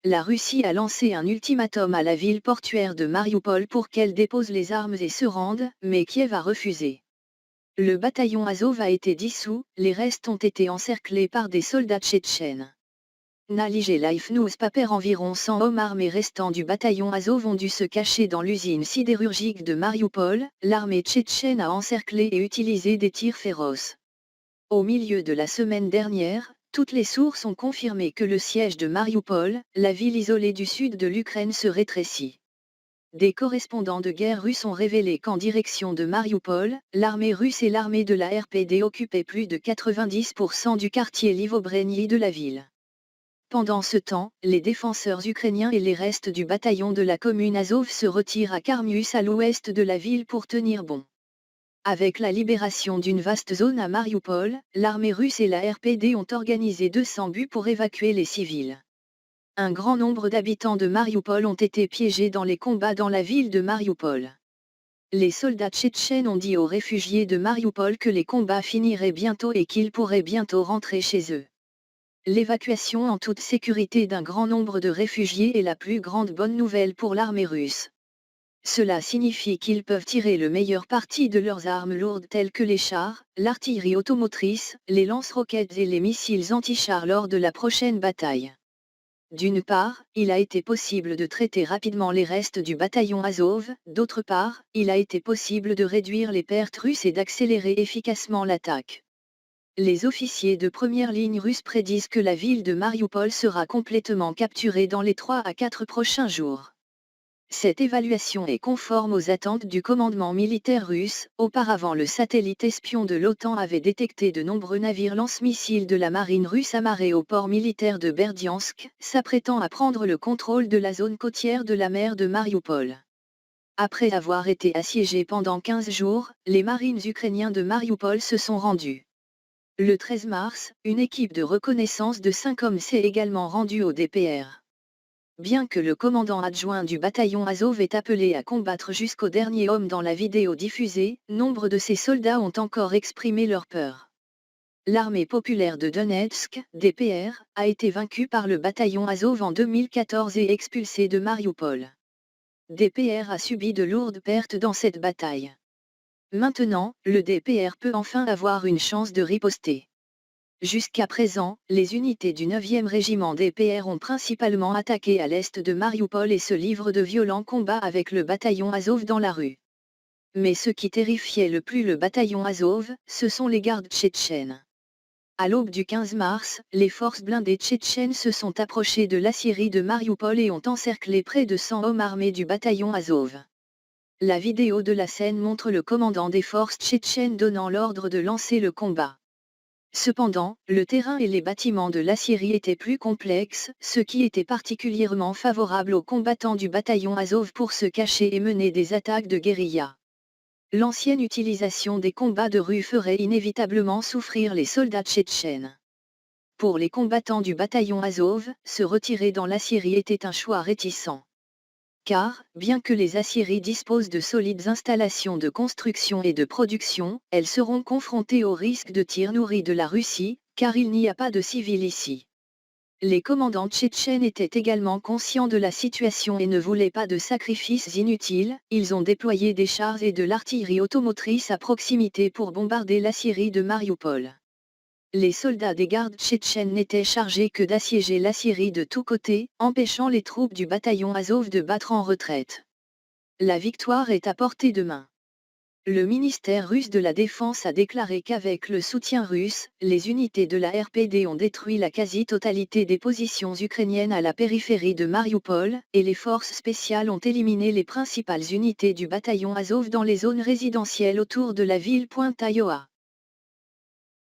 La Russie a lancé un ultimatum à la ville portuaire de Marioupol pour qu'elle dépose les armes et se rende, mais Kiev a refusé. Le bataillon Azov a été dissous, les restes ont été encerclés par des soldats tchétchènes. Nalige Life Newspaper. Environ 100 hommes armés restants du bataillon Azov ont dû se cacher dans l'usine sidérurgique de Marioupol. L'armée tchétchène a encerclé et utilisé des tirs féroces. Au milieu de la semaine dernière, toutes les sources ont confirmé que le siège de Marioupol, la ville isolée du sud de l'Ukraine, se rétrécit. Des correspondants de guerre russes ont révélé qu'en direction de Marioupol, l'armée russe et l'armée de la RPD occupaient plus de 90% du quartier Livobreni de la ville. Pendant ce temps, les défenseurs ukrainiens et les restes du bataillon de la commune Azov se retirent à Karmius à l'ouest de la ville pour tenir bon. Avec la libération d'une vaste zone à Marioupol, l'armée russe et la RPD ont organisé 200 buts pour évacuer les civils. Un grand nombre d'habitants de Marioupol ont été piégés dans les combats dans la ville de Marioupol. Les soldats tchétchènes ont dit aux réfugiés de Marioupol que les combats finiraient bientôt et qu'ils pourraient bientôt rentrer chez eux. L'évacuation en toute sécurité d'un grand nombre de réfugiés est la plus grande bonne nouvelle pour l'armée russe. Cela signifie qu'ils peuvent tirer le meilleur parti de leurs armes lourdes telles que les chars, l'artillerie automotrice, les lance-roquettes et les missiles anti-chars lors de la prochaine bataille. D'une part, il a été possible de traiter rapidement les restes du bataillon Azov, d'autre part, il a été possible de réduire les pertes russes et d'accélérer efficacement l'attaque. Les officiers de première ligne russes prédisent que la ville de Marioupol sera complètement capturée dans les 3 à 4 prochains jours. Cette évaluation est conforme aux attentes du commandement militaire russe. Auparavant, le satellite espion de l'OTAN avait détecté de nombreux navires lance-missiles de la marine russe amarrés au port militaire de Berdiansk, s'apprêtant à prendre le contrôle de la zone côtière de la mer de Marioupol. Après avoir été assiégés pendant 15 jours, les marines ukrainiens de Marioupol se sont rendus. Le 13 mars, une équipe de reconnaissance de 5 hommes s'est également rendue au DPR. Bien que le commandant adjoint du bataillon Azov ait appelé à combattre jusqu'au dernier homme dans la vidéo diffusée, nombre de ces soldats ont encore exprimé leur peur. L'armée populaire de Donetsk, DPR, a été vaincue par le bataillon Azov en 2014 et expulsée de Marioupol. DPR a subi de lourdes pertes dans cette bataille. Maintenant, le DPR peut enfin avoir une chance de riposter. Jusqu'à présent, les unités du 9e régiment DPR ont principalement attaqué à l'est de Marioupol et se livrent de violents combats avec le bataillon Azov dans la rue. Mais ce qui terrifiait le plus le bataillon Azov, ce sont les gardes tchétchènes. À l'aube du 15 mars, les forces blindées tchétchènes se sont approchées de l'aciérie de Marioupol et ont encerclé près de 100 hommes armés du bataillon Azov. La vidéo de la scène montre le commandant des forces tchétchènes donnant l'ordre de lancer le combat. Cependant, le terrain et les bâtiments de l'aciérie étaient plus complexes, ce qui était particulièrement favorable aux combattants du bataillon Azov pour se cacher et mener des attaques de guérilla. L'ancienne utilisation des combats de rue ferait inévitablement souffrir les soldats tchétchènes. Pour les combattants du bataillon Azov, se retirer dans l'aciérie était un choix réticent. Car, bien que les aciéries disposent de solides installations de construction et de production, elles seront confrontées au risque de tirs nourris de la Russie, car il n'y a pas de civils ici. Les commandants tchétchènes étaient également conscients de la situation et ne voulaient pas de sacrifices inutiles. Ils ont déployé des chars et de l'artillerie automotrice à proximité pour bombarder l'aciérie de Marioupol. Les soldats des gardes tchétchènes n'étaient chargés que d'assiéger l'aciérie de tous côtés, empêchant les troupes du bataillon Azov de battre en retraite. La victoire est à portée de main. Le ministère russe de la Défense a déclaré qu'avec le soutien russe, les unités de la RPD ont détruit la quasi-totalité des positions ukrainiennes à la périphérie de Marioupol, et les forces spéciales ont éliminé les principales unités du bataillon Azov dans les zones résidentielles autour de la ville. Iowa.